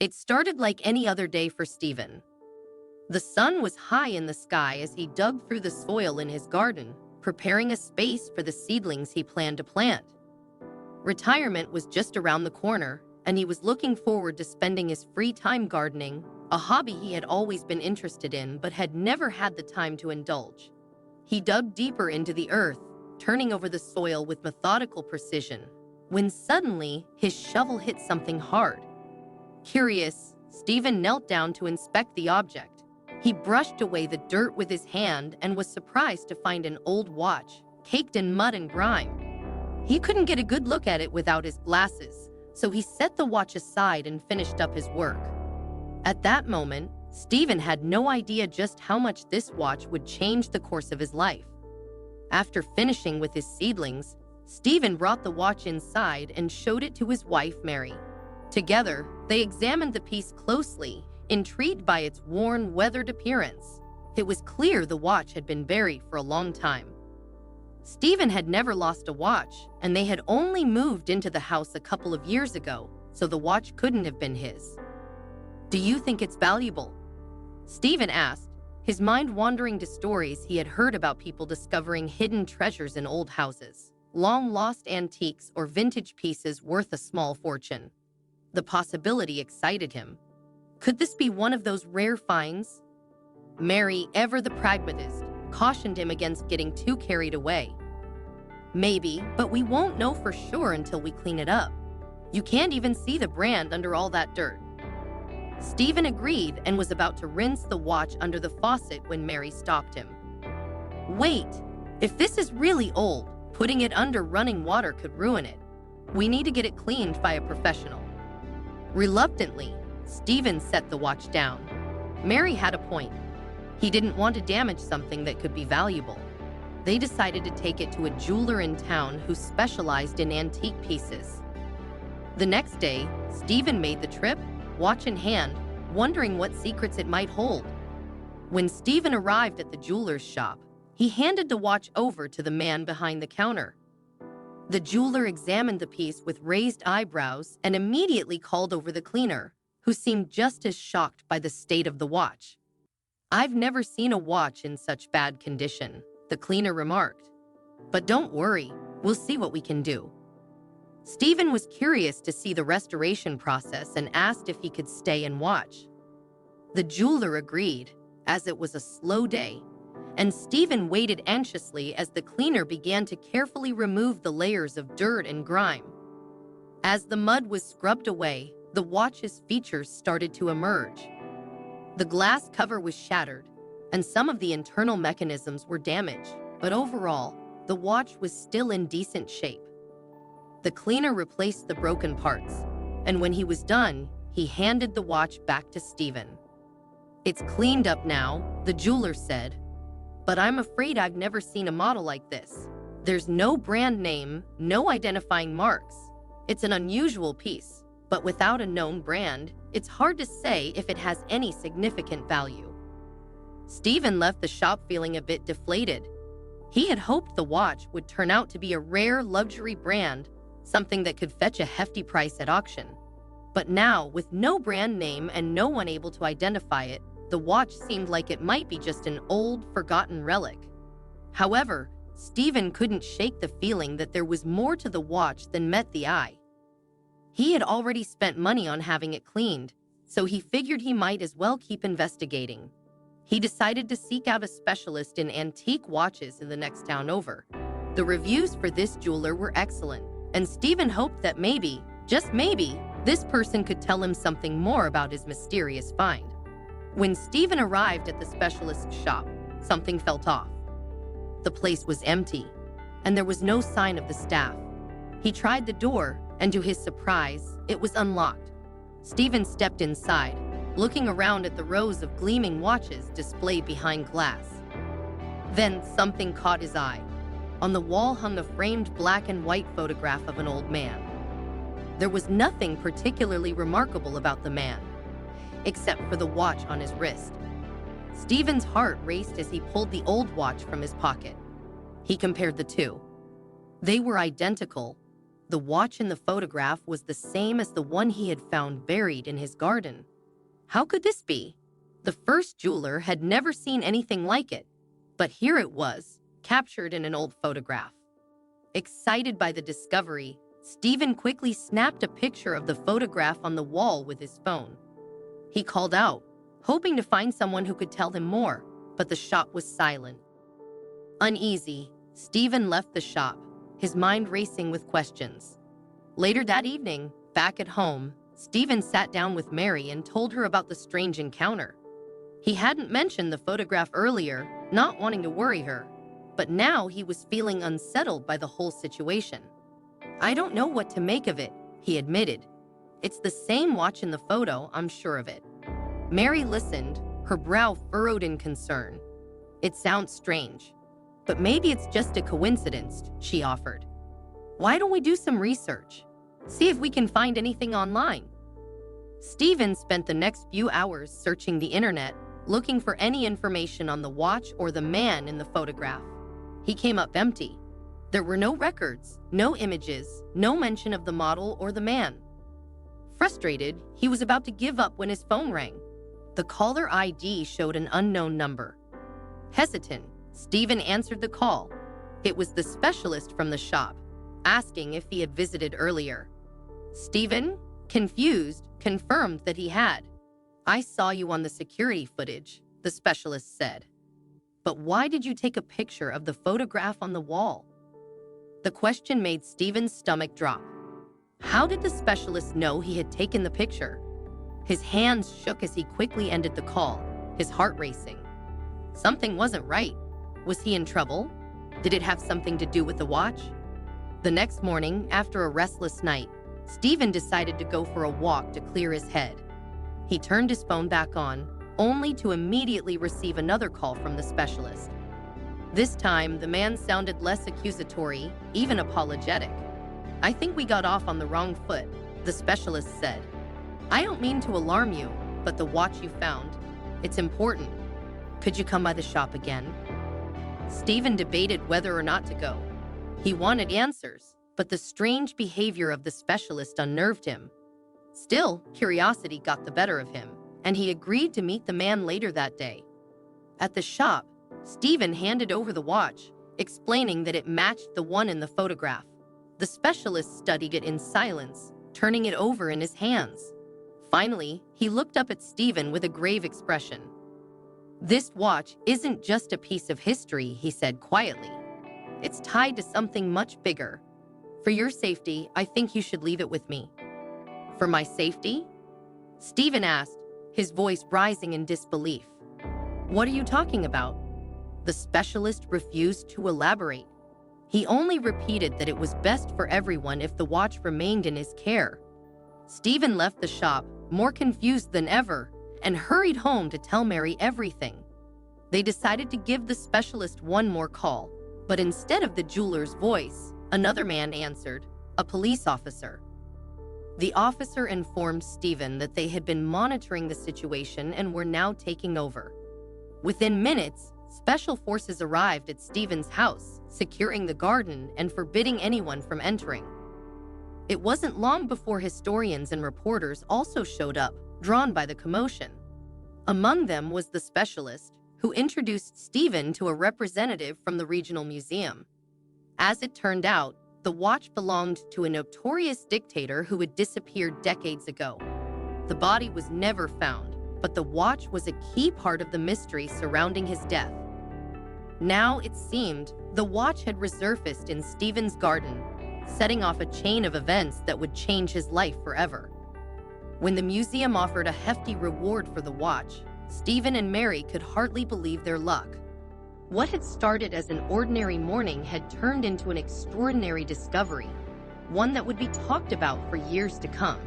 It started like any other day for Stephen. The sun was high in the sky as he dug through the soil in his garden, preparing a space for the seedlings he planned to plant. Retirement was just around the corner, and he was looking forward to spending his free time gardening, a hobby he had always been interested in but had never had the time to indulge. He dug deeper into the earth, turning over the soil with methodical precision, when suddenly his shovel hit something hard. Curious, Stephen knelt down to inspect the object. He brushed away the dirt with his hand and was surprised to find an old watch, caked in mud and grime. He couldn't get a good look at it without his glasses, so he set the watch aside and finished up his work. At that moment, Stephen had no idea just how much this watch would change the course of his life. After finishing with his seedlings, Stephen brought the watch inside and showed it to his wife, Mary. Together, they examined the piece closely, intrigued by its worn, weathered appearance. It was clear the watch had been buried for a long time. Stephen had never lost a watch, and they had only moved into the house a couple of years ago, so the watch couldn't have been his. "Do you think it's valuable?" Stephen asked, his mind wandering to stories he had heard about people discovering hidden treasures in old houses, long-lost antiques or vintage pieces worth a small fortune. The possibility excited him. Could this be one of those rare finds? Mary, ever the pragmatist, cautioned him against getting too carried away. "Maybe, but we won't know for sure until we clean it up. You can't even see the brand under all that dirt." Stephen agreed and was about to rinse the watch under the faucet when Mary stopped him. "Wait, if this is really old, putting it under running water could ruin it. We need to get it cleaned by a professional." Reluctantly, Stephen set the watch down. Mary had a point. He didn't want to damage something that could be valuable. They decided to take it to a jeweler in town who specialized in antique pieces. The next day, Stephen made the trip, watch in hand, wondering what secrets it might hold. When Stephen arrived at the jeweler's shop, he handed the watch over to the man behind the counter. The jeweler examined the piece with raised eyebrows and immediately called over the cleaner, who seemed just as shocked by the state of the watch. "I've never seen a watch in such bad condition," the cleaner remarked. "But don't worry, we'll see what we can do." Stephen was curious to see the restoration process and asked if he could stay and watch. The jeweler agreed, as it was a slow day, and Stephen waited anxiously as the cleaner began to carefully remove the layers of dirt and grime. As the mud was scrubbed away, the watch's features started to emerge. The glass cover was shattered, and some of the internal mechanisms were damaged, but overall, the watch was still in decent shape. The cleaner replaced the broken parts, and when he was done, he handed the watch back to Stephen. "It's cleaned up now," the jeweler said, "but I'm afraid I've never seen a model like this. There's no brand name, no identifying marks. It's an unusual piece, but without a known brand, it's hard to say if it has any significant value." Stephen left the shop feeling a bit deflated. He had hoped the watch would turn out to be a rare luxury brand, something that could fetch a hefty price at auction. But now, with no brand name and no one able to identify it, the watch seemed like it might be just an old, forgotten relic. However, Stephen couldn't shake the feeling that there was more to the watch than met the eye. He had already spent money on having it cleaned, so he figured he might as well keep investigating. He decided to seek out a specialist in antique watches in the next town over. The reviews for this jeweler were excellent, and Stephen hoped that maybe, just maybe, this person could tell him something more about his mysterious find. When Stephen arrived at the specialist's shop, something felt off. The place was empty, and there was no sign of the staff. He tried the door, and to his surprise, it was unlocked. Stephen stepped inside, looking around at the rows of gleaming watches displayed behind glass. Then something caught his eye. On the wall hung a framed black and white photograph of an old man. There was nothing particularly remarkable about the man, except for the watch on his wrist. Stephen's heart raced as he pulled the old watch from his pocket. He compared the two. They were identical, The watch in the photograph was the same as the one he had found buried in his garden. How could this be? The first jeweler had never seen anything like it, but here it was, captured in an old photograph. Excited by the discovery, Stephen quickly snapped a picture of the photograph on the wall with his phone. He called out, hoping to find someone who could tell him more, but the shop was silent. Uneasy, Stephen left the shop, his mind racing with questions. Later that evening, back at home, Stephen sat down with Mary and told her about the strange encounter. He hadn't mentioned the photograph earlier, not wanting to worry her, but now he was feeling unsettled by the whole situation. "I don't know what to make of it," he admitted. "It's the same watch in the photo, I'm sure of it." Mary listened, her brow furrowed in concern. "It sounds strange, but maybe it's just a coincidence," she offered. "Why don't we do some research? See if we can find anything online." Stephen spent the next few hours searching the internet, looking for any information on the watch or the man in the photograph. He came up empty. There were no records, no images, no mention of the model or the man. Frustrated, he was about to give up when his phone rang. The caller ID showed an unknown number. Hesitant, Stephen answered the call. It was the specialist from the shop, asking if he had visited earlier. Stephen, confused, confirmed that he had. "I saw you on the security footage," the specialist said. "But why did you take a picture of the photograph on the wall?" The question made Stephen's stomach drop. How did the specialist know he had taken the picture? His hands shook as he quickly ended the call, his heart racing. Something wasn't right. Was he in trouble? Did it have something to do with the watch? The next morning, after a restless night, Stephen decided to go for a walk to clear his head. He turned his phone back on, only to immediately receive another call from the specialist. This time, the man sounded less accusatory, even apologetic. "I think we got off on the wrong foot," the specialist said. "I don't mean to alarm you, but the watch you found, it's important. Could you come by the shop again?" Stephen debated whether or not to go. He wanted answers, but the strange behavior of the specialist unnerved him. Still, curiosity got the better of him, and he agreed to meet the man later that day. At the shop, Stephen handed over the watch, explaining that it matched the one in the photograph. The specialist studied it in silence, turning it over in his hands. Finally, he looked up at Stephen with a grave expression. "This watch isn't just a piece of history," he said quietly. "It's tied to something much bigger. For your safety, I think you should leave it with me." "For my safety?" Stephen asked, his voice rising in disbelief. "What are you talking about?" The specialist refused to elaborate. He only repeated that it was best for everyone if the watch remained in his care. Stephen left the shop, more confused than ever, and hurried home to tell Mary everything. They decided to give the specialist one more call, but instead of the jeweler's voice, another man answered, a police officer. The officer informed Stephen that they had been monitoring the situation and were now taking over. Within minutes, special forces arrived at Stephen's house, securing the garden and forbidding anyone from entering. It wasn't long before historians and reporters also showed up, drawn by the commotion. Among them was the specialist, who introduced Stephen to a representative from the regional museum. As it turned out, the watch belonged to a notorious dictator who had disappeared decades ago. The body was never found, but the watch was a key part of the mystery surrounding his death. Now, it seemed, the watch had resurfaced in Stephen's garden, setting off a chain of events that would change his life forever. When the museum offered a hefty reward for the watch, Stephen and Mary could hardly believe their luck. What had started as an ordinary morning had turned into an extraordinary discovery, one that would be talked about for years to come.